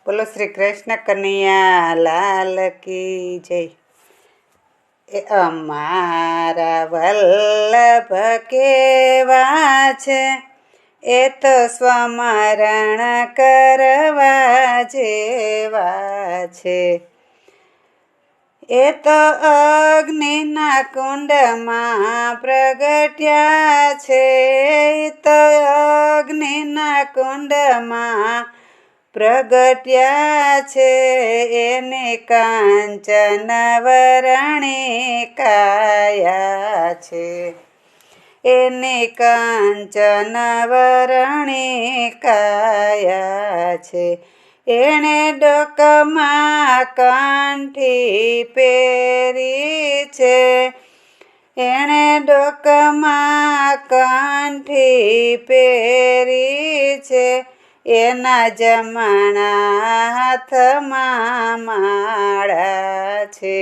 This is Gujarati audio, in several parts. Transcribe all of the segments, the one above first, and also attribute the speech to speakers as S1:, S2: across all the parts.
S1: બોલો શ્રી કૃષ્ણ કનૈયા લાલ કી જય। એ અમારા વલ્લભ કેવા છે, એ તો સ્મરણ કરવા જેવા છે। એ તો અગ્નિના કુંડમાં પ્રગટ્યા છે, એ તો અગ્નિના કુંડમાં પ્રગટ્યા છે। એને કાંચન વરણી કાયા છે, એને કાંચન વરણી કાયા છે। એણે ડોકમાં કંઠી પહેરી છે, એણે ડોકમાં કંઠી પહેરી છે। એના જમણા હાથમાં માળા છે,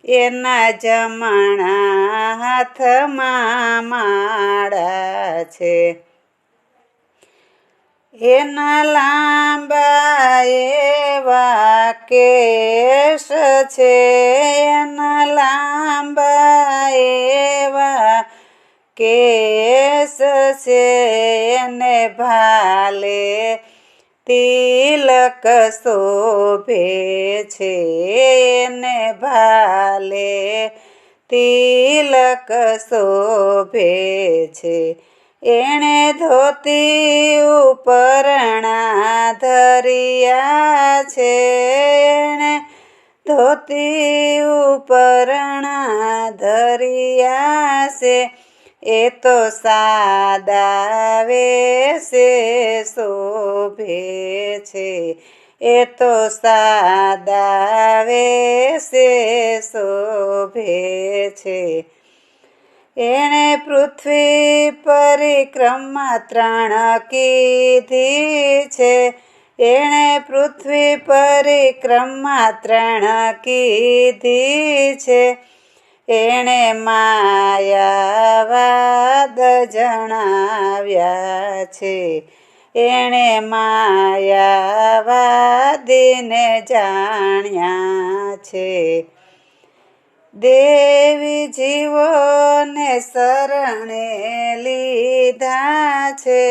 S1: એના જમણા હાથમાં માળા છે। એના લાંબા એવા કેશ છે, એના લાંબા એવા કેશ છે। એને ભાલે તિલક શોભે છે, એને ભાલે તિલક શોભે છે। એણે ધોતી ઉપરણા ધર્યા છે, એણે ધોતી ઉપરણા ધર્યા છે। એ તો સાદા વેશે શોભે છે, એ તો સાદા વેશે શોભે છે। એણે પૃથ્વી પરિક્રમા 3 કીધી છે, એણે પૃથ્વી પરિક્રમા 3 કીધી છે। એણે માયાવાદ જણાવ્યા છે, એણે માયાવાદીને જાણ્યા છે। દેવી જીવોને શરણે લીધા છે,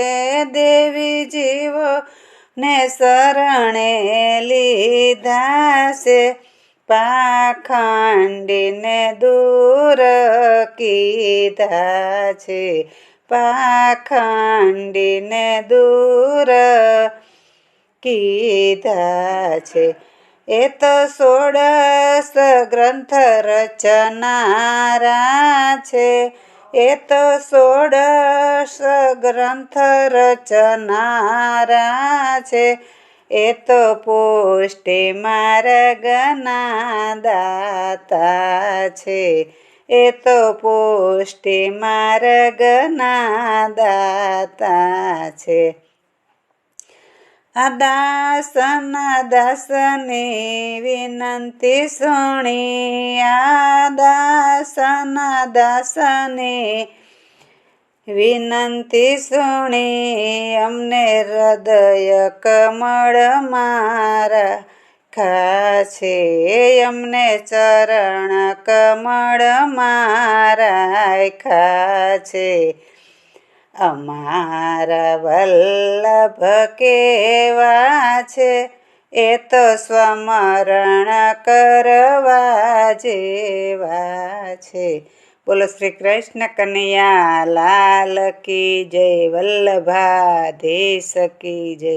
S1: દેવી જીવોને શરણે લીધા છે। પાખંડીને દૂર કીધા છે, પાખંડીને દૂર કીધા છે। એ તો 16 ગ્રંથ રચનારા છે, એ તો 16 ગ્રંથ રચનારા છે। એ તો પુષ્ટિ માર્ગના દાતા છે, એ તો પુષ્ટિ માર્ગના દાતા છે। આ દાસની વિનંતી સુણી, આ દાસની વિનંતી સુણી, અમને હૃદય કમળમાં રાખા છે, અમને ચરણ કમળમાં રાખ્યા છે। અમારા વલ્લભ કેવા છે, એ તો સ્મરણ કરવા જેવા છે। બોલો શ્રી કૃષ્ણ કનૈયા લાલ કી જય, વલ્લભાધીશ કી જય।